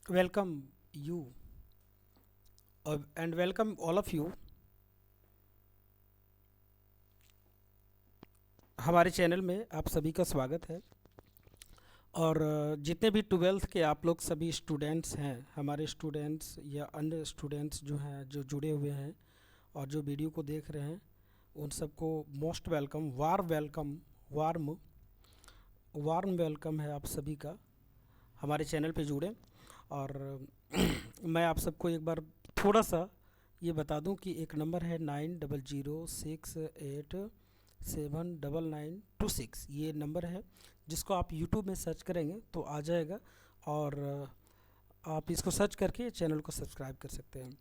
welcome you and welcome all of you हमारे channel में आप सभी का स्वागत है। और जितने भी ट्वेल्थ के आप लोग सभी स्टूडेंट्स हैं, हमारे स्टूडेंट्स या अन्य स्टूडेंट्स जो हैं जो जुड़े हुए हैं और जो वीडियो को देख रहे हैं, उन सबको most welcome, warm warm welcome है आप सभी का हमारे चैनल पे जुड़े। और मैं आप सबको एक बार थोड़ा सा ये बता दूं कि एक नंबर है 9006879926, ये नंबर है जिसको आप YouTube में सर्च करेंगे तो आ जाएगा और आप इसको सर्च करके चैनल को सब्सक्राइब कर सकते हैं।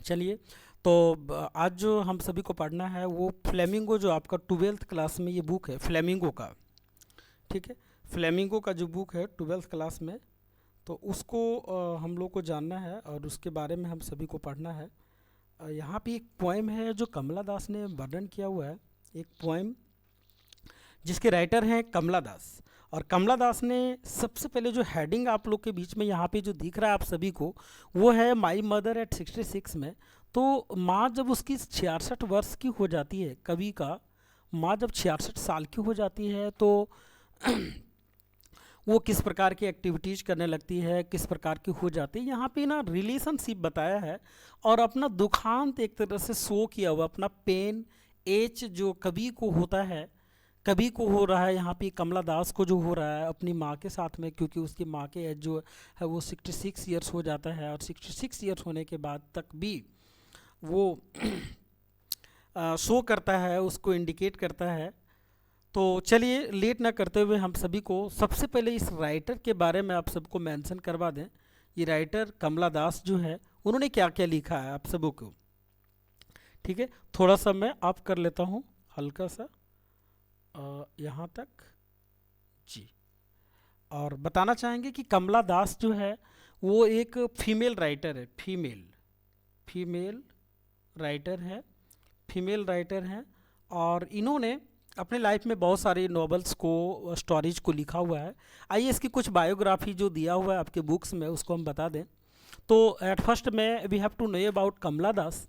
चलिए, तो आज जो हम सभी को पढ़ना है वो फ्लेमिंगो, जो आपका ट्वेल्थ क्लास में ये बुक है फ्लेमिंगो का, ठीक है। फ्लेमिंगो का जो बुक है ट्वेल्थ क्लास में, तो उसको हम लोग को जानना है और उसके बारे में हम सभी को पढ़ना है। यहाँ पे एक पोएम है जो कमला दास ने वर्णन किया हुआ है, एक पोएम जिसके राइटर हैं कमला दास। और कमला दास ने सबसे पहले जो हेडिंग आप लोग के बीच में यहाँ पे जो दिख रहा है आप सभी को, वो है माई मदर एट 66 में। तो माँ जब उसकी 66 वर्ष की हो जाती है, कवि का माँ जब 66 साल की हो जाती है तो वो किस प्रकार की एक्टिविटीज़ करने लगती है, किस प्रकार की हो जाती है। यहाँ पे ना रिलेशनशिप बताया है और अपना दुखांत एक तरह से शो किया हुआ, अपना पेन एज जो कवि को होता है, कवि को हो रहा है यहाँ पे कमला दास को जो हो रहा है अपनी माँ के साथ में, क्योंकि उसकी माँ के एज जो है वो 66 ईयर्स हो जाता है और 66 ईयर्स होने के बाद तक भी वो शो करता है, उसको इंडिकेट करता है। तो चलिए लेट ना करते हुए हम सभी को सबसे पहले इस राइटर के बारे में आप सबको मेंशन करवा दें। ये राइटर कमला दास जो है उन्होंने क्या क्या लिखा है आप सबों को, ठीक है। थोड़ा सा मैं आप कर लेता हूँ हल्का सा यहाँ तक जी। और बताना चाहेंगे कि कमला दास जो है वो एक फीमेल राइटर है, फीमेल राइटर है। और इन्होंने अपने लाइफ में बहुत सारे नॉवेल्स को, स्टोरीज को लिखा हुआ है। आइए इसकी कुछ बायोग्राफी जो दिया हुआ है आपके बुक्स में उसको हम बता दें। तो एट फर्स्ट में we have to know about Kamala Das.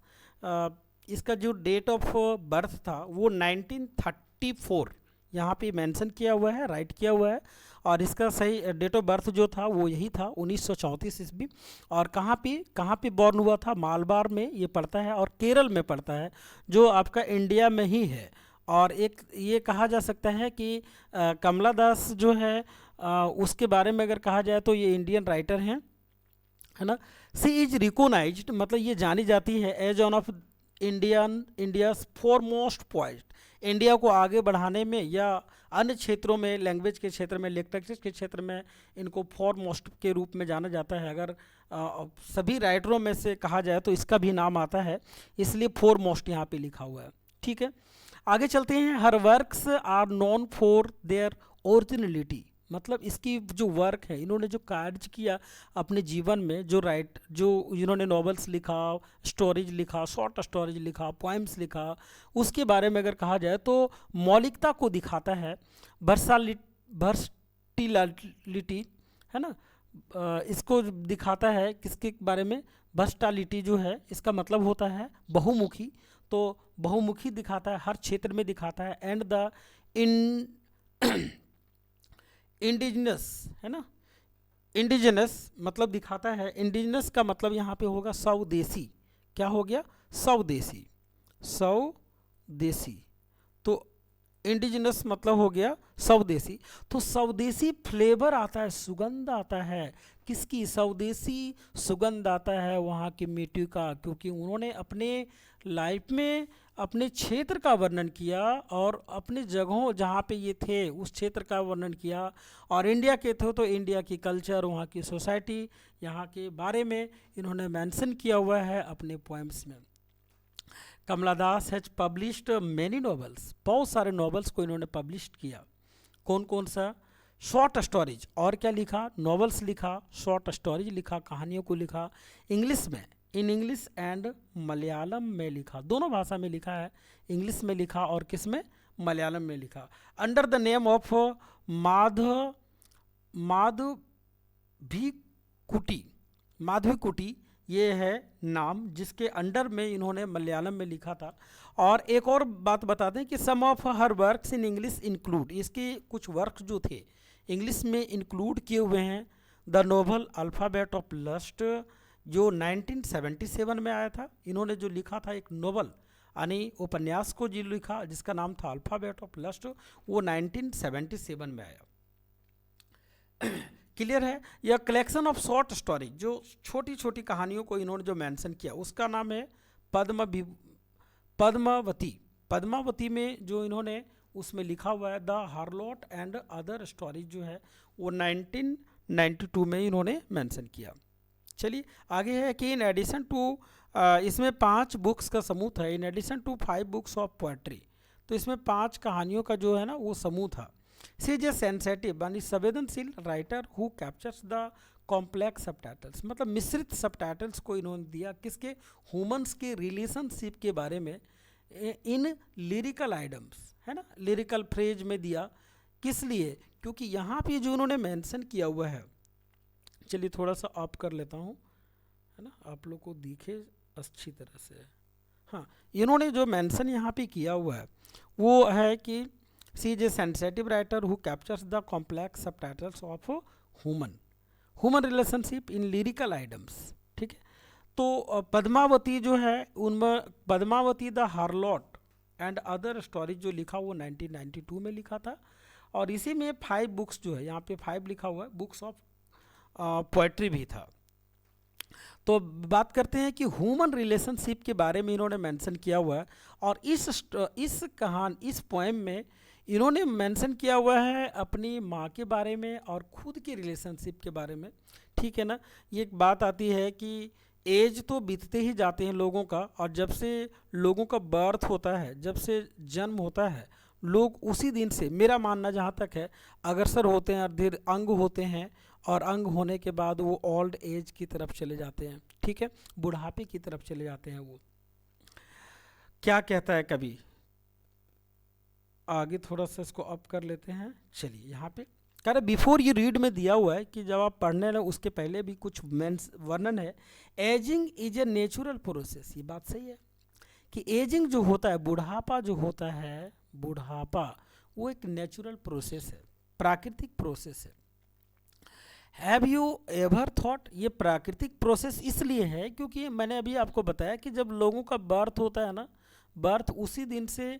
इसका जो डेट ऑफ बर्थ था वो 1934 यहाँ पे मेंशन किया हुआ है, राइट किया हुआ है। और इसका सही डेट ऑफ बर्थ जो था वो यही था 1934 ईस्वी। और कहाँ पे बॉर्न हुआ था, मालबार में ये पड़ता है और केरल में पड़ता है, जो आपका इंडिया में ही है। और एक ये कहा जा सकता है कि कमला दास जो है उसके बारे में अगर कहा जाए तो ये इंडियन राइटर हैं, है ना। सी इज रिकोनाइज्ड, मतलब ये जानी जाती है as one of India's foremost poet. India को आगे बढ़ाने में या अन्य क्षेत्रों में, लैंग्वेज के क्षेत्र में, लिटरेचर के क्षेत्र में इनको फॉरमोस्ट के रूप में जाना जाता है। अगर सभी राइटरों में से कहा जाए तो इसका भी नाम आता है, इसलिए फॉरमोस्ट यहाँ पे लिखा हुआ है, ठीक है। आगे चलते हैं। Her works are known for their originality, मतलब इसकी जो वर्क है, इन्होंने जो कार्य किया अपने जीवन में, जो इन्होंने नॉवेल्स लिखा, स्टोरीज लिखा, शॉर्ट स्टोरीज लिखा, पोएम्स लिखा, उसके बारे में अगर कहा जाए तो मौलिकता को दिखाता है, वर्सटिलिटी, है ना। इसको दिखाता है किसके बारे में, वर्सटिलिटी जो है इसका मतलब होता है बहुमुखी। तो बहुमुखी दिखाता है, हर क्षेत्र में दिखाता है। एंड द इन इंडिजिनस, है ना, इंडिजिनस मतलब दिखाता है, इंडिजिनस का मतलब यहाँ पे होगा स्वदेशी। क्या हो गया, स्वदेशी, स्वदेशी। तो इंडिजिनस मतलब हो गया स्वदेशी। तो स्वदेशी फ्लेवर आता है, सुगंध आता है, किसकी, स्वदेशी सुगंध आता है वहाँ की मिट्टी का, क्योंकि उन्होंने अपने लाइफ में अपने क्षेत्र का वर्णन किया और अपने जगहों जहाँ पे ये थे उस क्षेत्र का वर्णन किया। और इंडिया के थे तो इंडिया की कल्चर, वहाँ की सोसाइटी, यहाँ के बारे में इन्होंने मेंशन किया हुआ है अपने पोएम्स में। कमला दास हैज पब्लिश्ड मैनी नॉवेल्स, बहुत सारे नॉवेल्स को इन्होंने पब्लिश किया। कौन कौन सा, शॉर्ट स्टोरीज, और क्या लिखा, नॉवेल्स लिखा, शॉर्ट स्टोरीज लिखा, कहानियों को लिखा, इंग्लिश में, इन इंग्लिश एंड मलयालम में लिखा, दोनों भाषा में लिखा है, इंग्लिश में लिखा और किस में, मलयालम में लिखा। Under the name of Madhav भी कुटी, माधवीकुटी ये है नाम जिसके अंडर में इन्होंने मलयालम में लिखा था। और एक और बात बता दें कि some of her works in English include, इसके कुछ वर्क जो थे इंग्लिश में इंक्लूड किए हुए हैं। The novel Alphabet of Lust जो 1977 में आया था, इन्होंने जो लिखा था एक नोवेल यानी उपन्यास को जो लिखा जिसका नाम था अल्फ़ाबेट ऑफ लस्ट, वो 1977 में आया। क्लियर है। यह कलेक्शन ऑफ शॉर्ट स्टोरी, जो छोटी छोटी कहानियों को इन्होंने जो मेंशन किया उसका नाम है पद्मावती। पद्मावती में जो इन्होंने उसमें लिखा हुआ है the harlot and other stories जो है वो 1992 में इन्होंने मेंशन किया। चलिए आगे है कि इन एडिशन टू, इसमें 5 बुक्स का समूह था। In addition to 5 books of poetry, तो इसमें 5 कहानियों का जो है ना वो समूह था। सी इज ए सेंसेटिव यानी संवेदनशील writer who captures the complex subtitles, मतलब मिश्रित सबटाइटल्स को इन्होंने दिया किसके, ह्यूमंस के रिलेशनशिप के बारे में इन लिरिकल आइटम्स, है ना, लिरिकल फ्रेज में दिया। किस लिए, क्योंकि यहाँ पे जो उन्होंने मेंशन किया हुआ है, चलिए थोड़ा सा ऑफ कर लेता हूँ, है ना, आप लोग को दिखे अच्छी तरह से। हाँ, इन्होंने जो मेंशन यहाँ पे किया हुआ है वो है कि she is a sensitive writer who captures the complex subtitles of human relationship in lyrical items. ठीक है। तो पद्मावती जो है उनमें Padmavati the harlot and other stories जो लिखा वो 1992 में लिखा था। और इसी में 5 बुक्स जो है, यहाँ पे 5 लिखा हुआ है, बुक्स ऑफ पोएट्री भी था। तो बात करते हैं कि ह्यूमन रिलेशनशिप के बारे में इन्होंने मेंशन किया हुआ है। और इस पोएम में इन्होंने मेंशन किया हुआ है अपनी माँ के बारे में और खुद की रिलेशनशिप के बारे में। ठीक है ना। ये एक बात आती है कि एज तो बीतते ही जाते हैं लोगों का, और जब से लोगों का बर्थ होता है, जब से जन्म होता है, लोग उसी दिन से, मेरा मानना जहाँ तक है, अग्रसर होते हैं और धीरे अंग होते हैं, और अंग होने के बाद वो ओल्ड एज की तरफ चले जाते हैं। ठीक है, बुढ़ापे की तरफ चले जाते हैं। वो क्या कहता है कभी, आगे थोड़ा सा इसको अप कर लेते हैं। चलिए यहाँ पे कह रहे बिफोर यू रीड में दिया हुआ है कि जब आप पढ़ने लगे उसके पहले भी कुछ वर्णन है। Ageing is a natural process, ये बात सही है कि एजिंग जो होता है, बुढ़ापा जो होता है, बुढ़ापा वो एक नेचुरल प्रोसेस है, प्राकृतिक प्रोसेस है। हैव यू एवर थॉट, ये प्राकृतिक प्रोसेस इसलिए है क्योंकि मैंने अभी आपको बताया कि जब लोगों का बर्थ होता है ना, बर्थ उसी दिन से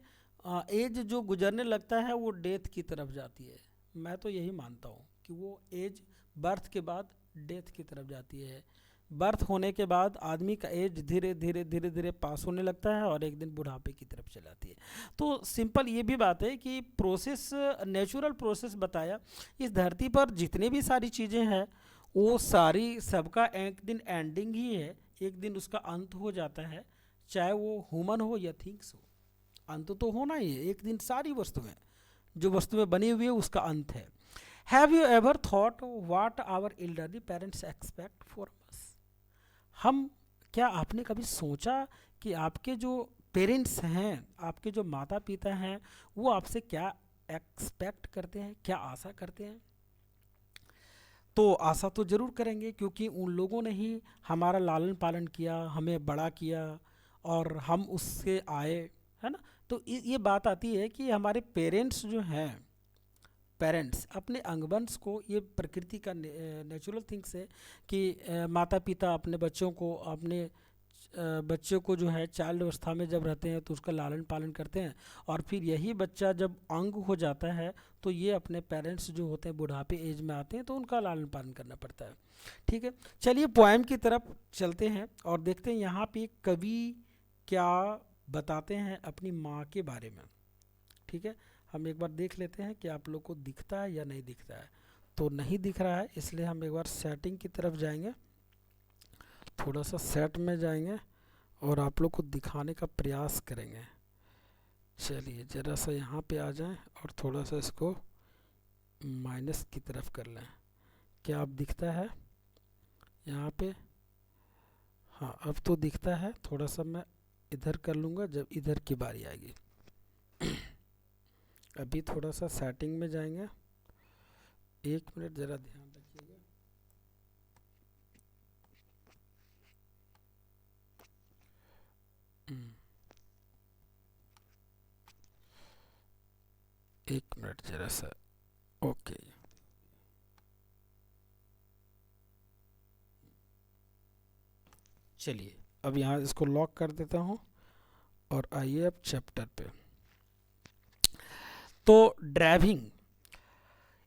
एज जो गुजरने लगता है वो डेथ की तरफ जाती है। मैं तो यही मानता हूँ कि वो एज बर्थ के बाद डेथ की तरफ जाती है। बर्थ होने के बाद आदमी का एज धीरे धीरे धीरे धीरे पास होने लगता है और एक दिन बुढ़ापे की तरफ चली जाती है। तो सिंपल ये भी बात है कि प्रोसेस, नेचुरल प्रोसेस बताया। इस धरती पर जितनी भी सारी चीज़ें हैं वो सारी, सबका एक दिन एंडिंग ही है, एक दिन उसका अंत हो जाता है, चाहे वो ह्यूमन हो या थिंग्स हो, अंत तो होना ही है। एक दिन सारी वस्तुएं, जो वस्तुएं बनी हुई है उसका अंत है। Have you ever thought what our elderly parents expect for us, हम, क्या आपने कभी सोचा कि आपके जो पेरेंट्स हैं, आपके जो माता पिता हैं, वो आपसे क्या एक्सपेक्ट करते हैं, क्या आशा करते हैं। तो आशा तो ज़रूर करेंगे क्योंकि उन लोगों ने ही हमारा लालन पालन किया, हमें बड़ा किया और हम उससे आए, है ना। तो ये बात आती है कि हमारे पेरेंट्स जो हैं, पेरेंट्स अपने अंगवंश को, ये प्रकृति का नेचुरल थिंग्स है कि माता पिता अपने बच्चों को, अपने बच्चों को जो है चाइल्ड अवस्था में जब रहते हैं तो उसका लालन पालन करते हैं, और फिर यही बच्चा जब अंग हो जाता है तो ये अपने पेरेंट्स जो होते हैं बुढ़ापे एज में आते हैं तो उनका लालन पालन करना पड़ता है। ठीक है, चलिए पोएम की तरफ चलते हैं और देखते हैं यहाँ पे कवि क्या बताते हैं अपनी माँ के बारे में। ठीक है, हम एक बार देख लेते हैं कि आप लोग को दिखता है या नहीं दिखता है। तो नहीं दिख रहा है, इसलिए हम एक बार सेटिंग की तरफ जाएंगे, थोड़ा सा सेट में जाएंगे और आप लोग को दिखाने का प्रयास करेंगे। चलिए ज़रा सा यहाँ पे आ जाएं और थोड़ा सा इसको माइनस की तरफ कर लें। क्या आप दिखता है यहाँ पे? हाँ, अब तो दिखता है। थोड़ा सा मैं इधर कर लूँगा जब इधर की बारी आएगी। अभी थोड़ा सा सेटिंग में जाएंगे, 1 मिनट ज़रा ध्यान रखिएगा। एक मिनट जरा सा। ओके, चलिए अब यहाँ इसको लॉक कर देता हूँ और आइए अब चैप्टर पे। तो ड्राइविंग,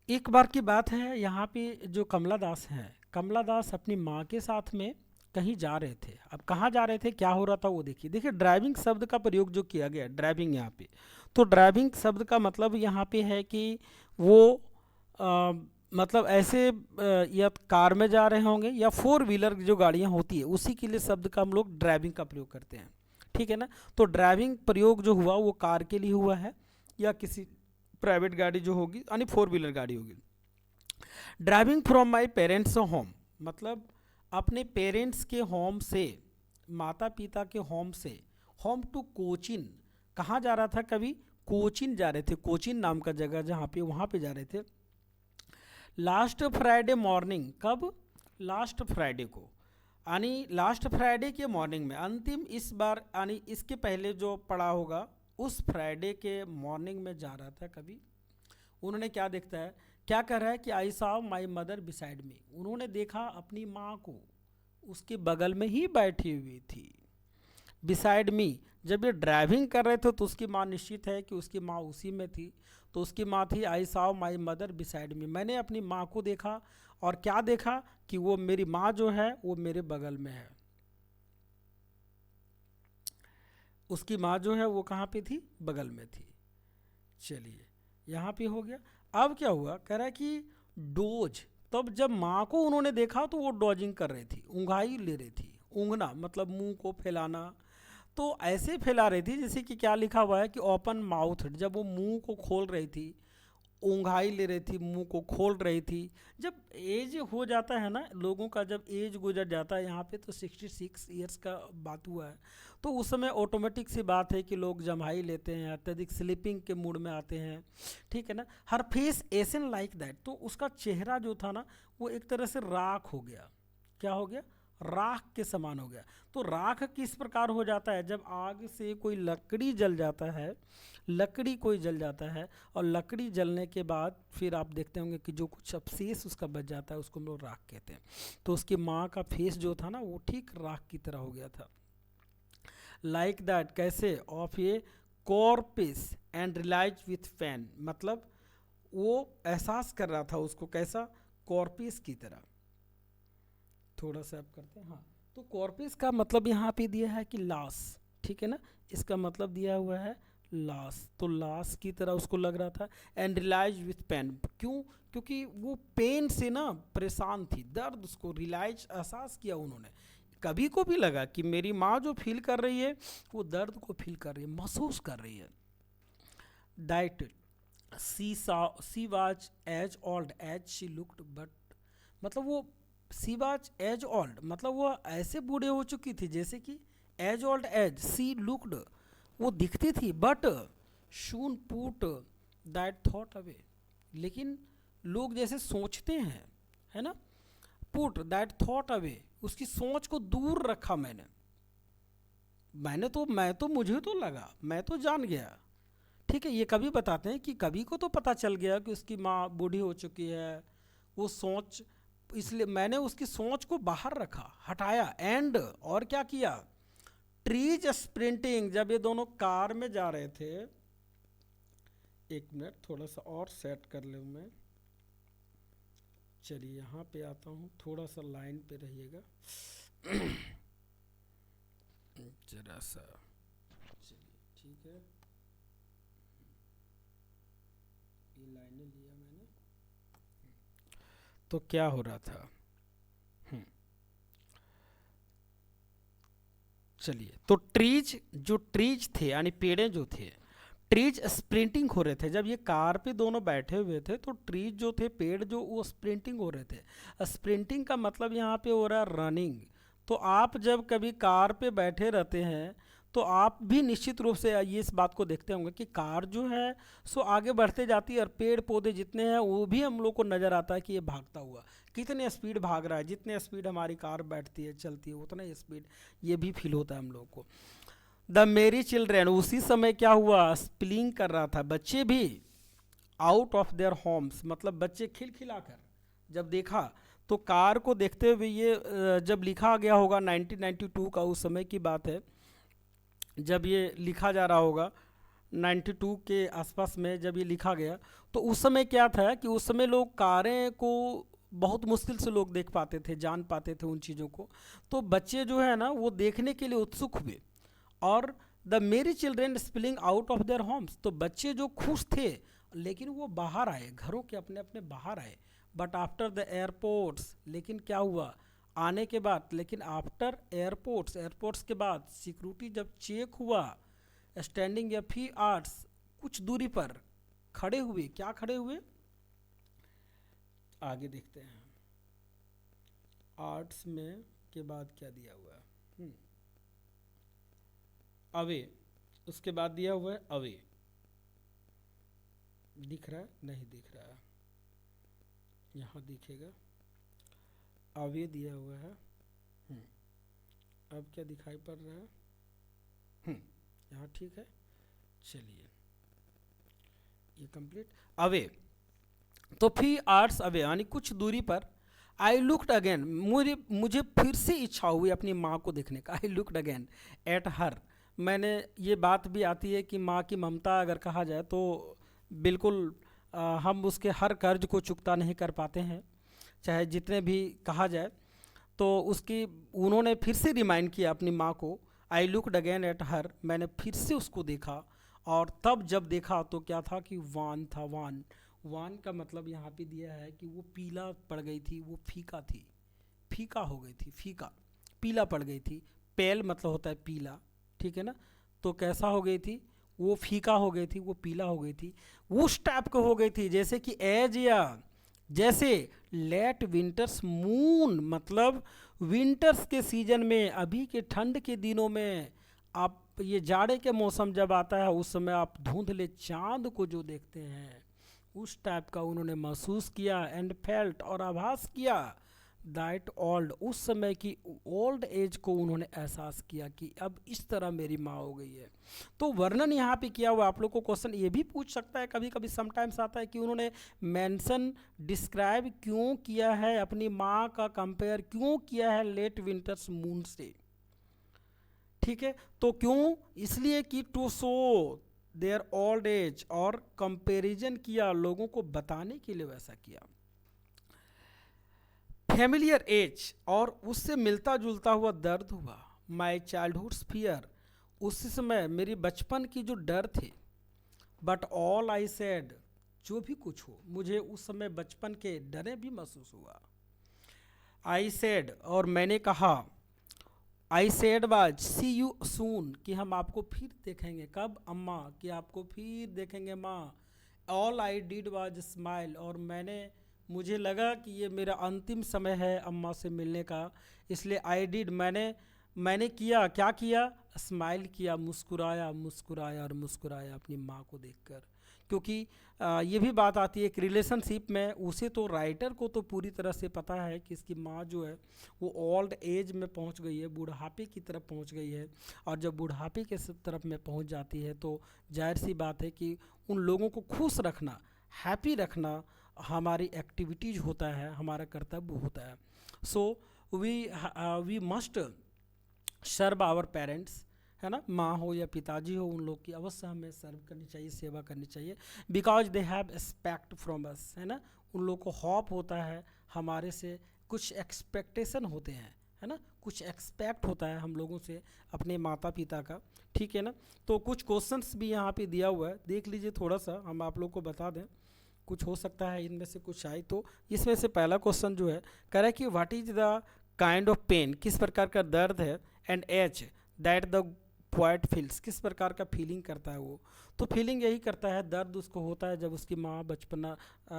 एक बार की बात है, यहाँ पे जो कमला दास हैं, कमला दास अपनी माँ के साथ में कहीं जा रहे थे। अब कहाँ जा रहे थे, क्या हो रहा था, वो देखिए। देखिए ड्राइविंग शब्द का प्रयोग जो किया गया, ड्राइविंग यहाँ पे, तो ड्राइविंग शब्द का मतलब यहाँ पे है कि वो अ, मतलब ऐसे या कार में जा रहे होंगे या फोर व्हीलर जो गाड़ियाँ होती है उसी के लिए शब्द का हम लोग ड्राइविंग का प्रयोग करते हैं, ठीक है ना। तो ड्राइविंग प्रयोग जो हुआ वो कार के लिए हुआ है या किसी प्राइवेट गाड़ी जो होगी यानी फोर व्हीलर गाड़ी होगी। Driving from my parents home, मतलब अपने पेरेंट्स के होम से, माता पिता के होम से, होम टू कोचिन, कहाँ जा रहा था, कभी कोचिन जा रहे थे, कोचिन नाम का जगह जहाँ पे, वहाँ पे जा रहे थे। लास्ट फ्राइडे मॉर्निंग, कब, लास्ट फ्राइडे को, यानी लास्ट फ्राइडे के मॉर्निंग में, अंतिम इस बार यानी इसके पहले जो पड़ा होगा उस फ्राइडे के मॉर्निंग में जा रहा था कभी। उन्होंने क्या देखता है, क्या कर रहा है कि I saw my mother beside me, उन्होंने देखा अपनी माँ को उसके बगल में ही बैठी हुई थी। बिसाइड मी, जब ये ड्राइविंग कर रहे थे तो उसकी माँ, निश्चित है कि उसकी माँ उसी में थी, तो उसकी माँ थी I saw my mother beside me, मैंने अपनी माँ को देखा, और क्या देखा कि वो मेरी माँ जो है वो मेरे बगल में है। उसकी माँ जो है वो कहाँ पे थी, बगल में थी। चलिए यहाँ पे हो गया। अब क्या हुआ, कह रहा है कि डोज, तब जब माँ को उन्होंने देखा तो वो डॉजिंग कर रही थी, ऊँघाई ले रही थी, ऊँघना मतलब मुंह को फैलाना, तो ऐसे फैला रही थी जैसे कि क्या लिखा हुआ है कि ओपन माउथ, जब वो मुंह को खोल रही थी, ऊँघाई ले रही थी, मुंह को खोल रही थी। जब एज हो जाता है ना लोगों का, जब एज गुजर जाता है, यहाँ पे तो 66 ईयर्स का बात हुआ है, तो उस समय ऑटोमेटिक सी बात है कि लोग जम्हाई लेते हैं, अत्यधिक स्लीपिंग के मूड में आते हैं, ठीक है ना। हर फेस एसन लाइक दैट, तो उसका चेहरा जो था ना वो एक तरह से राख हो गया, क्या हो गया, राख के समान हो गया। तो राख किस प्रकार हो जाता है, जब आग से कोई लकड़ी जल जाता है, लकड़ी कोई जल जाता है और लकड़ी जलने के बाद फिर आप देखते होंगे कि जो कुछ अवशेष उसका बच जाता है उसको हम लोग राख कहते हैं। तो उसकी माँ का फेस जो था ना वो ठीक राख की तरह हो गया था। लाइक दैट, कैसे, of a corpse and realise with fan, मतलब वो एहसास कर रहा था उसको कैसा, कॉर्पिस की तरह। थोड़ा सा आप करते हैं, हाँ। तो कॉर्पिस का मतलब यहाँ पे दिया है कि लाश, ठीक है ना, इसका मतलब दिया हुआ है लाश, तो लाश की तरह उसको लग रहा था। एंड रिलाइज विथ पेन, क्यों, क्योंकि वो पेन से ना परेशान थी, दर्द, उसको रिलाइज, एहसास किया उन्होंने। कभी को भी लगा कि मेरी माँ जो फील कर रही है वो दर्द को फील कर रही है, महसूस कर रही है। That she was as old as she looked, but मतलब वो सी वाज एज ओल्ड, मतलब वो ऐसे बूढ़े हो चुकी थी जैसे कि as old as she looked, वो दिखती थी, but soon put that thought away, लेकिन लोग जैसे सोचते हैं, है ना, पुट दैट थॉट अवे, उसकी सोच को दूर रखा मैंने। मैं तो मुझे तो लगा, मैं तो जान गया, ठीक है। ये कभी बताते हैं कि कभी को तो पता चल गया कि उसकी माँ बूढ़ी हो चुकी है, वो सोच, इसलिए मैंने उसकी सोच को बाहर रखा, हटाया। एंड, और क्या किया, ट्रीज स्प्रिंटिंग, जब ये दोनों कार में जा रहे थे, एक मिनट थोड़ा सा और सेट कर लूँ मैं, चलिए यहाँ पे आता हूँ, थोड़ा सा लाइन पे रहिएगा जरा सा, चलिए ठीक है, ये लाइनें लिया मैंने। तो क्या हो रहा था, चलिए, तो ट्रीज, जो ट्रीज थे यानी पेड़े जो थे, ट्रीज स्प्रिंटिंग हो रहे थे, जब ये कार पे दोनों बैठे हुए थे तो ट्रीज जो थे, पेड़ जो, वो स्प्रिंटिंग हो रहे थे। स्प्रिंटिंग का मतलब यहाँ पे हो रहा है रनिंग। तो आप जब कभी कार पे बैठे रहते हैं तो आप भी निश्चित रूप से ये इस बात को देखते होंगे कि कार जो है सो आगे बढ़ते जाती है और पेड़ पौधे जितने हैं वो भी हम लोग को नज़र आता है कि ये भागता हुआ कितने स्पीड भाग रहा है, जितने स्पीड हमारी कार बैठती है चलती है उतना ही स्पीड ये भी फील होता है हम लोग को। द मेरी चिल्ड्रेन, उसी समय क्या हुआ, स्प्लिंग कर रहा था, बच्चे भी आउट ऑफ देयर होम्स, मतलब बच्चे खिलखिलाकर जब देखा, तो कार को देखते हुए ये जब लिखा गया होगा 1992 का, उस समय की बात है जब ये लिखा जा रहा होगा, 92 के आसपास में जब ये लिखा गया, तो उस समय क्या था कि उस समय लोग कारें को बहुत मुश्किल से लोग देख पाते थे, जान पाते थे उन चीज़ों को। तो बच्चे जो है ना वो देखने के लिए उत्सुक हुए, और द मेरी children spilling out of their homes, तो बच्चे जो खुश थे लेकिन वो बाहर आए, घरों के अपने अपने बाहर आए। बट आफ्टर द एयरपोर्ट्स, लेकिन क्या हुआ आने के बाद, लेकिन आफ्टर एयरपोर्ट्स, एयरपोर्ट्स के बाद सिक्योरिटी जब चेक हुआ, स्टैंडिंग या फी आर्ट्स, कुछ दूरी पर खड़े हुए, क्या खड़े हुए, आगे देखते हैं आर्ट्स में के बाद क्या दिया हुआ है, अवे, उसके बाद दिया हुआ है अवे, दिख रहा है, नहीं दिख रहा है, यहाँ दिखेगा, अवे दिया हुआ है। अब क्या दिखाई पड़ रहा है, यहाँ ठीक है, चलिए ये कंप्लीट, अवे, तो फी आर्ट्स अवे यानी कुछ दूरी पर। आई लुक्ड अगेन, मुझे फिर से इच्छा हुई अपनी माँ को देखने का। I looked again at her, मैंने, ये बात भी आती है कि माँ की ममता अगर कहा जाए तो बिल्कुल हम उसके हर कर्ज को चुकता नहीं कर पाते हैं, चाहे जितने भी कहा जाए। तो उसकी, उन्होंने फिर से रिमाइंड किया अपनी माँ को। I looked again at her, मैंने फिर से उसको देखा, और तब जब देखा तो क्या था कि वान था, वान, वान का मतलब यहाँ पे दिया है कि वो पीला पड़ गई थी, वो फीका थी, फीका हो गई थी, फीका, पीला पड़ गई थी। पेल मतलब होता है पीला, ठीक है ना, तो कैसा हो गई थी, वो फीका हो गई थी, वो पीला हो गई थी, उस टाइप का हो गई थी जैसे कि एज, या जैसे लेट विंटर्स मून, मतलब विंटर्स के सीजन में, अभी के ठंड के दिनों में, आप ये जाड़े के मौसम जब आता है उस समय आप धुंधले चांद को जो देखते हैं, उस टाइप का उन्होंने महसूस किया। एंड फेल्ट, और आभास किया, दैट ओल्ड, उस समय की ओल्ड एज को उन्होंने एहसास किया कि अब इस तरह मेरी माँ हो गई है। तो वर्णन यहाँ पे किया हुआ। आप लोग को क्वेश्चन ये भी पूछ सकता है, कभी कभी समटाइम्स आता है कि उन्होंने मेंशन, डिस्क्राइब क्यों किया है अपनी माँ का, कंपेयर क्यों किया है लेट विंटर्स मून से, ठीक है। तो क्यों, इसलिए कि to show their old age, और कंपैरिजन किया, लोगों को बताने के लिए वैसा किया। फैमिलियर एज, और उससे मिलता जुलता हुआ दर्द हुआ। माई चाइल्डहुड्स फियर, उस समय मेरी बचपन की जो डर थे। बट ऑल आई सेड, जो भी कुछ हो, मुझे उस समय बचपन के डरे भी महसूस हुआ। आई सेड, और मैंने कहा, I said was see you soon, कि हम आपको फिर देखेंगे, कब अम्मा, कि आपको फिर देखेंगे माँ। All I did was smile, और मुझे लगा कि ये मेरा अंतिम समय है अम्मा से मिलने का, इसलिए आई डिड, मैंने किया, क्या किया, स्माइल किया, मुस्कुराया, मुस्कुराया और मुस्कुराया अपनी माँ को देखकर। क्योंकि ये भी बात आती है कि रिलेशनशिप में, उसे तो, राइटर को तो पूरी तरह से पता है कि इसकी माँ जो है वो ओल्ड एज में पहुंच गई है, बुढ़ापे की तरफ पहुंच गई है, और जब बुढ़ापे के तरफ में पहुंच जाती है तो जाहिर सी बात है कि उन लोगों को खुश रखना, हैप्पी रखना हमारी एक्टिविटीज होता है, हमारा कर्तव्य होता है। So we must serve our parents, है ना, माँ हो या पिताजी हो, उन लोग की अवश्य हमें सर्व करनी चाहिए, सेवा करनी चाहिए। Because they have expect from us, है ना, उन लोग को हॉप होता है हमारे से, कुछ एक्सपेक्टेशन होते हैं, है ना, कुछ एक्सपेक्ट होता है हम लोगों से, अपने माता पिता का, ठीक है ना। तो कुछ क्वेश्चंस भी यहाँ पे दिया हुआ है, देख लीजिए थोड़ा सा, हम आप लोग को बता दें, कुछ हो सकता है इनमें से कुछ आए। तो इसमें से पहला क्वेश्चन जो है, कह रहा है कि what is the kind of pain, किस प्रकार का दर्द है, and H that the poet feels, किस प्रकार का फीलिंग करता है वो। तो फीलिंग यही करता है, दर्द उसको होता है जब उसकी माँ बचपना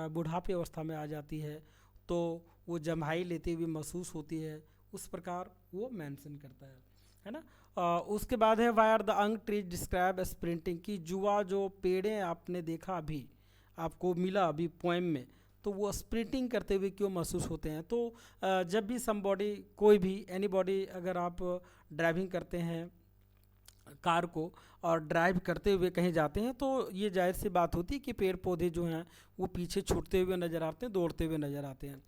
बुढ़ापे अवस्था में आ जाती है, तो वो जम्हाई लेती हुई महसूस होती है, उस प्रकार वो मेंशन करता है ना। उसके बाद है वायर द अंग ट्रीज डिस्क्राइब स्प्रिंटिंग, की जुआ जो पेड़ें आपने देखा अभी, आपको मिला अभी पोएम में, तो वो स्प्रिंटिंग करते हुए क्यों महसूस होते हैं। तो जब भी समबॉडी, कोई भी एनी बॉडी, अगर आप ड्राइविंग करते हैं, कार को और ड्राइव करते हुए कहीं जाते हैं, तो ये जाहिर सी बात होती है कि पेड़ पौधे जो हैं वो पीछे छूटते हुए नज़र आते हैं, दौड़ते हुए नज़र आते हैं।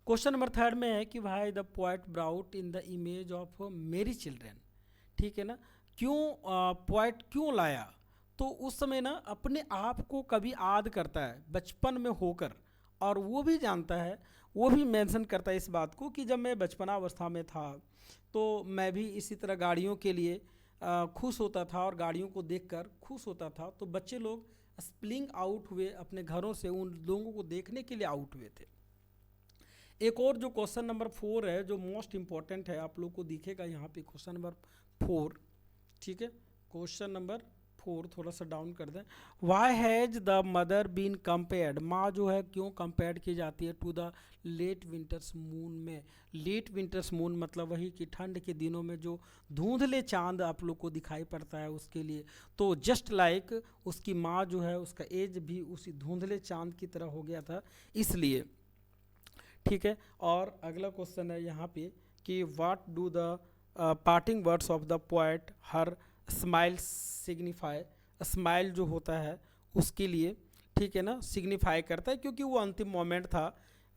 क्वेश्चन नंबर थर्ड में है कि why the poet brought in the image of मेरी चिल्ड्रेन। ठीक है ना, क्यों पोएट क्यों लाया? तो उस समय ना अपने आप को कभी याद करता है बचपन में होकर, और वो भी जानता है, वो भी मेंशन करता है इस बात को कि जब मैं बचपनावस्था में था तो मैं भी इसी तरह गाड़ियों के लिए खुश होता था और गाड़ियों को देखकर खुश होता था। तो बच्चे लोग स्प्लिंग आउट हुए अपने घरों से, उन लोगों को देखने के लिए आउट हुए थे। एक और जो क्वेश्चन नंबर 4 है जो मोस्ट इंपॉर्टेंट है, आप लोग को दिखेगा यहाँ पे क्वेश्चन नंबर 4। ठीक है, क्वेश्चन नंबर 4 थोड़ा सा डाउन कर दें। Why has the mother been compared, माँ जो है क्यों कंपेयर्ड की जाती है to the late winter's moon में? लेट विंटर्स मून मतलब वही कि ठंड के दिनों में जो धुंधले चांद आप लोग को दिखाई पड़ता है उसके लिए। तो जस्ट लाइक उसकी माँ जो है उसका एज भी उसी धुंधले चांद की तरह हो गया था, इसलिए। ठीक है, और अगला क्वेश्चन है यहाँ पे कि what do the parting words of the poet her smile signify. Smile जो होता है उसके लिए, ठीक है ना, सिग्निफाई करता है क्योंकि वो अंतिम मोमेंट था,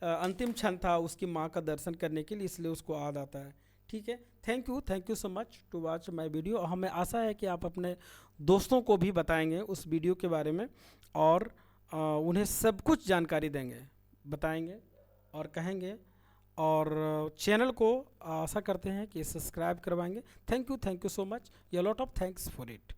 अंतिम क्षण था उसकी माँ का दर्शन करने के लिए, इसलिए उसको याद आता है। ठीक है, thank you so much to watch my video. हमें आशा है कि आप अपने दोस्तों को भी बताएंगे उस वीडियो के बारे में, और उन्हें सब कुछ जानकारी देंगे, बताएंगे और कहेंगे, और चैनल को आशा करते हैं कि सब्सक्राइब करवाएंगे। थैंक यू सो मच, ये lot of thanks for it.